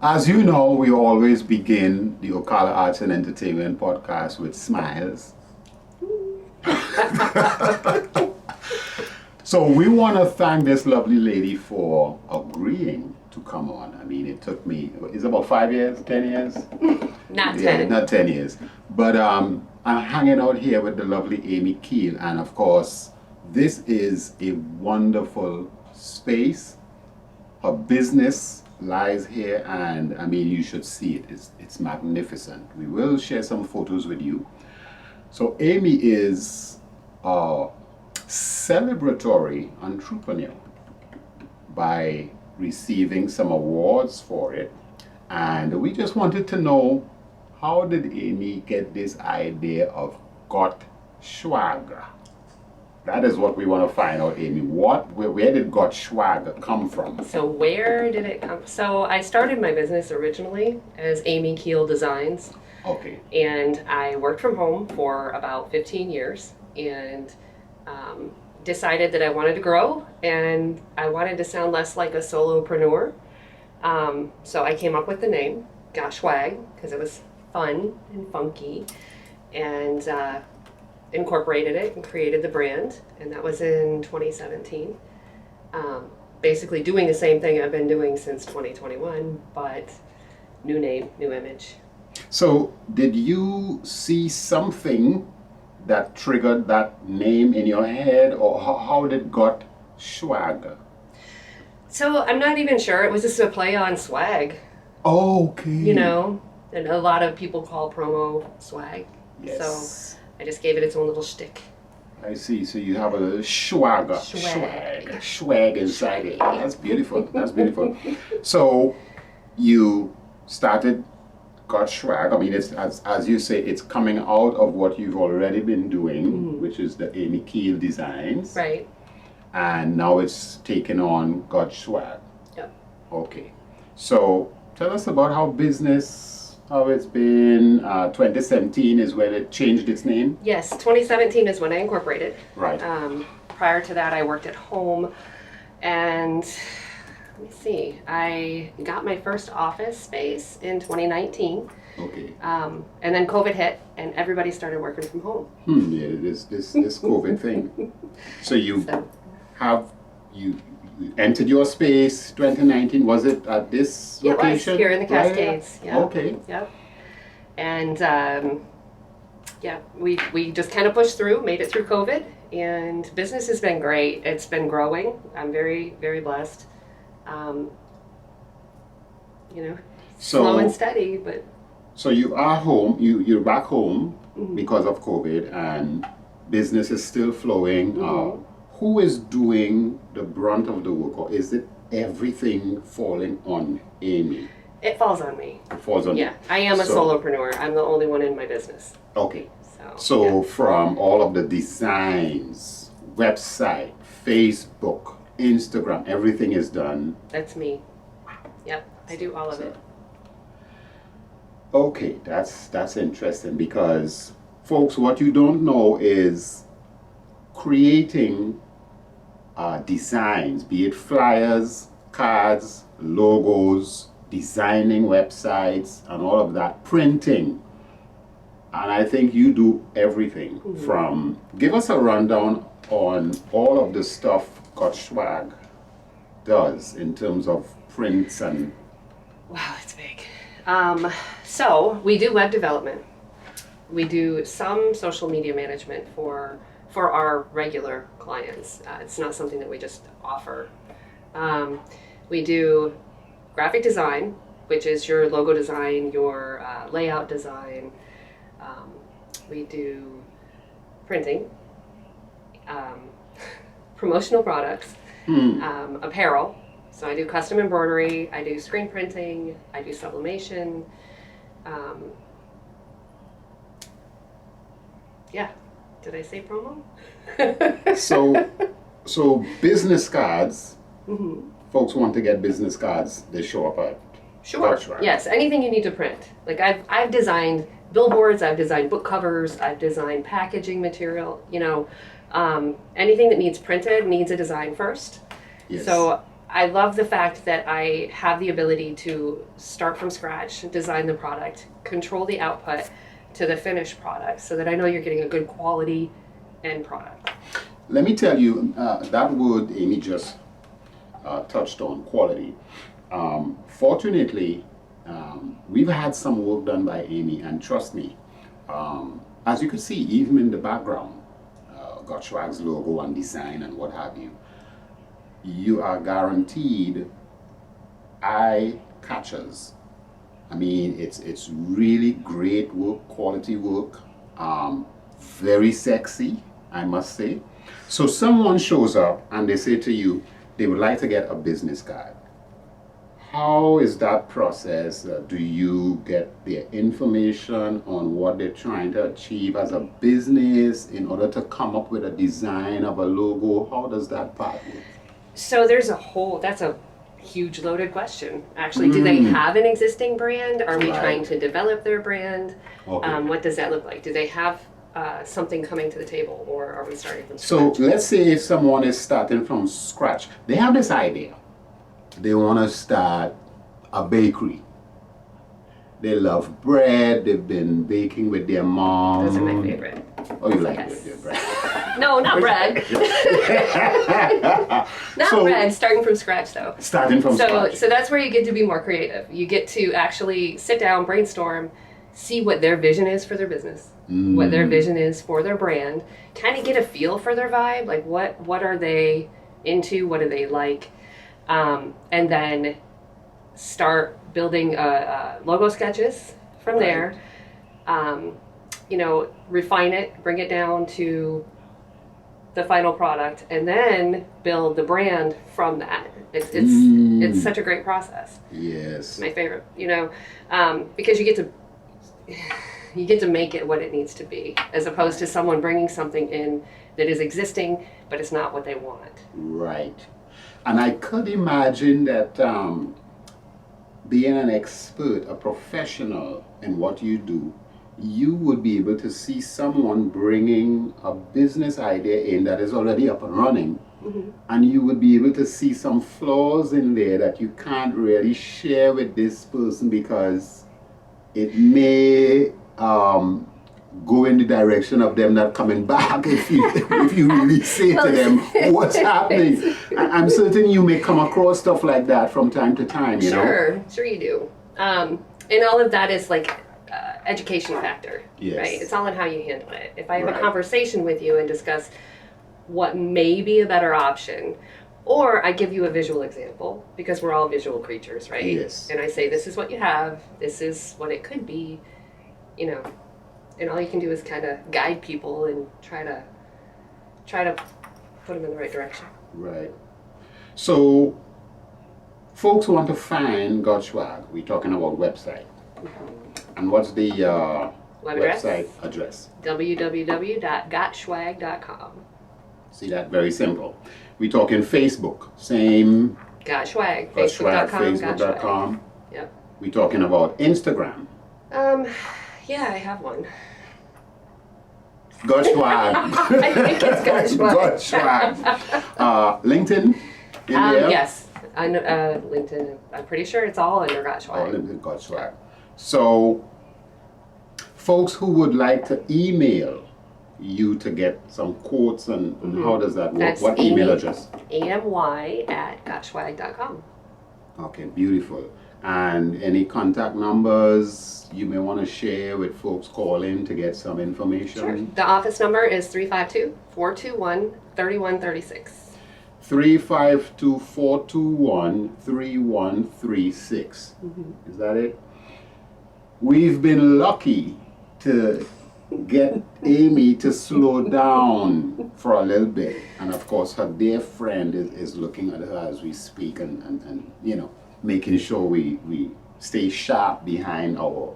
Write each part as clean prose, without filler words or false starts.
As you know, we always begin the Ocala Arts and Entertainment podcast with smiles. So we want to thank this lovely lady for agreeing to come on. I mean, it took me, it's about 5 years, 10 years? Not 10. Yeah, not 10 years. But I'm hanging out here with the lovely Amy Keel. And of course, this is a wonderful space. Her business lies here, and I mean, you should see it. It's magnificent. We will share some photos with you. So Amy is a celebratory entrepreneur by receiving some awards for it. And we just wanted to know, how did Amy get this idea of Got SCHWAG? That is what we want to find out, Amy. Where did Got SCHWAG come from? So where did it come? So I started my business originally as Amy Keel Designs. Okay. And I worked from home for about 15 years and decided that I wanted to grow and I wanted to sound less like a solopreneur. So I came up with the name, Got SCHWAG, because it was fun and funky, and incorporated it and created the brand, and that was in 2017. Basically doing the same thing I've been doing since 2021, but new name, new image. So did you see something that triggered that name in your head, or how did Got SCHWAG? So I'm not even sure. It was just a play on swag. Oh, okay. You know, and a lot of people call promo swag. Yes. So I just gave it its own little shtick. I see. So you have a swag inside it. That's beautiful. That's beautiful. So you started Got SCHWAG. I mean, it's as you say, it's coming out of what you've already been doing, which is the Amy Keel Designs. Right. And now it's taken on Got SCHWAG. Yep. Okay. So tell us about how it's been. 2017 is when it changed its name? Yes, 2017 is when I incorporated. Right. Prior to that, I worked at home, and let me see, I got my first office space in 2019. Okay. And then COVID hit, and everybody started working from home. Yeah, this COVID thing. So you entered your space 2019. Was it at this location? It was here in the Cascades. Right? Yeah. Okay. Yep. And we just kind of pushed through, made it through COVID, and business has been great. It's been growing. I'm very, very blessed. Slow and steady, but. So you are home. You're back home because of COVID, and business is still flowing. Who is doing the brunt of the work, or is it everything falling on Amy? It falls on me. It falls on you. Yeah, I am a solopreneur. I'm the only one in my business. Okay. So from all of the designs, website, Facebook, Instagram, everything is done. That's me. Yep, I do all of it. Okay, that's interesting, because folks, what you don't know is creating designs, be it flyers, cards, logos, designing websites and all of that, printing. And I think you do everything from, give us a rundown on all of the stuff Got SCHWAG does in terms of prints and... Wow, it's big. So we do web development. We do some social media management for our regular clients. It's not something that we just offer. We do graphic design, which is your logo design, your layout design. We do printing, promotional products, apparel. So I do custom embroidery, I do screen printing, I do sublimation. Did I say promo? So business cards, folks want to get business cards, they show up at Sure. Got SCHWAG. Yes, anything you need to print. Like I've designed billboards, I've designed book covers, I've designed packaging material, anything that needs printed needs a design first. Yes. So I love the fact that I have the ability to start from scratch, design the product, control the output to the finished product so that I know you're getting a good quality end product. Let me tell you, that word Amy just touched on, quality. Fortunately, we've had some work done by Amy, and trust me, as you can see, even in the background, Got SCHWAG's logo and design and what have you, you are guaranteed eye catchers. I mean, it's really great work, quality work, very sexy, I must say. So someone shows up and they say to you, they would like to get a business card. How is that process? Do you get their information on what they're trying to achieve as a business in order to come up with a design of a logo? How does that part work? So that's a huge loaded question. Actually, do they have an existing brand? Are we trying to develop their brand? Okay. What does that look like? Do they have something coming to the table, or are we starting from scratch? So let's say if someone is starting from scratch, they have this idea. They want to start a bakery. They love bread. They've been baking with their mom. Those are my favorite. Oh, you like Yes. your bread? No, not bread. Not bread. Starting from scratch, though. Starting from scratch. So that's where you get to be more creative. You get to actually sit down, brainstorm, see what their vision is for their business, what their vision is for their brand, kind of get a feel for their vibe. Like what are they into? What do they like? And then start building logo sketches from there. Refine it, bring it down to the final product, and then build the brand from that. It's such a great process. Yes. My favorite, because you get to make it what it needs to be, as opposed to someone bringing something in that is existing, but it's not what they want. Right. And I could imagine that being an expert, a professional in what you do, you would be able to see someone bringing a business idea in that is already up and running, and you would be able to see some flaws in there that you can't really share with this person because it may go in the direction of them not coming back if you really say to them what's happening. I'm certain you may come across stuff like that from time to time, you know? Sure you do. And all of that is like education factor, right? It's all in how you handle it. If I have a conversation with you and discuss what may be a better option, or I give you a visual example, because we're all visual creatures, right? Yes. And I say, this is what you have, this is what it could be, and all you can do is kind of guide people and try to put them in the right direction. Right. So, folks want to find Got SCHWAG. We're talking about website. And what's the website address? www.gotschwag.com. See that? Very simple. We're talking Facebook. Same. Got SCHWAG. Got SCHWAG, Facebook.com. Facebook.com. Yep. We're talking about Instagram. Yeah, I have one. Got SCHWAG. I think it's Got SCHWAG. Got SCHWAG. LinkedIn? In there? Yes. LinkedIn. I'm pretty sure it's all under Got SCHWAG. All in Got SCHWAG. So, folks who would like to email you to get some quotes and how does that work? That's what email address? amy@gotschwag.com. Okay, beautiful. And any contact numbers you may want to share with folks calling to get some information? Sure. The office number is 352-421-3136. 352-421-3136. Is that it? We've been lucky to get Amy to slow down for a little bit. And of course, her dear friend is looking at her as we speak and making sure we stay sharp behind our,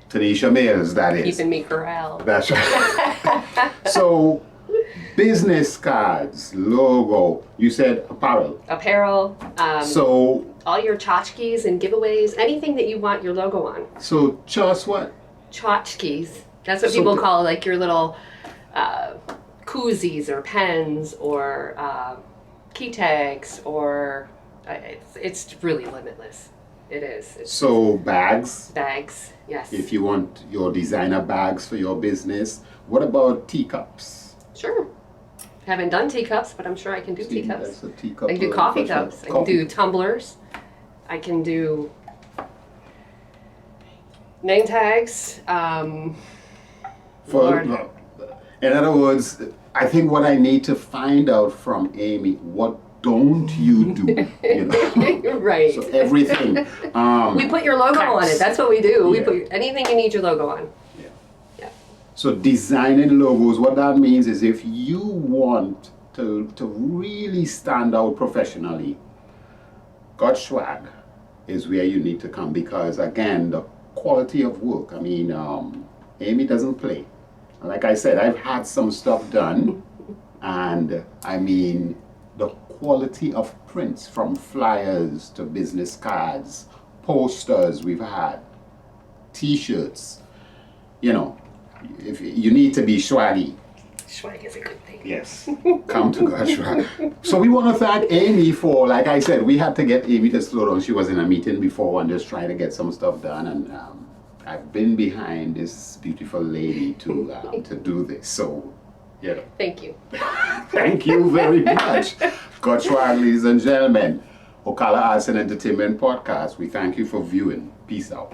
Tanisha Mills, that is. Keeping me corralled. That's right. So, business cards, logo, you said apparel. Apparel. So, all your tchotchkes and giveaways, anything that you want your logo on. so just what? Tchotchkes. That's what So people the- call like your little koozies or pens or key tags, or it's really limitless. It is. It's So bags, bags, yes. if you want your designer bags for your business. What about teacups? Sure. Haven't done teacups, but I'm sure I can do See, teacups. that's a teacup I can do coffee cups. I can do tumblers. I can do name tags. Lord. In other words, I think what I need to find out from Amy, what don't you do? You know? Right. So everything. We put your logo cups. on it. That's what we do. We Yeah. put anything you need your logo on. Yeah. Yeah. So designing logos, what that means is if you want to really stand out professionally, Got SCHWAG is where you need to come, because again, the quality of work, I mean, Amy doesn't play. Like I said, I've had some stuff done, and I mean, the quality of prints, from flyers to business cards, posters we've had, t-shirts, you know, if you need to be swaggy. Swag is a good thing. Yes, come to Got SCHWAG. So we want to thank Amy for, like I said, we had to get Amy to slow down. She was in a meeting before and just trying to get some stuff done, and I've been behind this beautiful lady to do this. So, yeah. Thank you. Thank you very much. Got SCHWAG, ladies and gentlemen. Ocala Arts and Entertainment Podcast. We thank you for viewing. Peace out.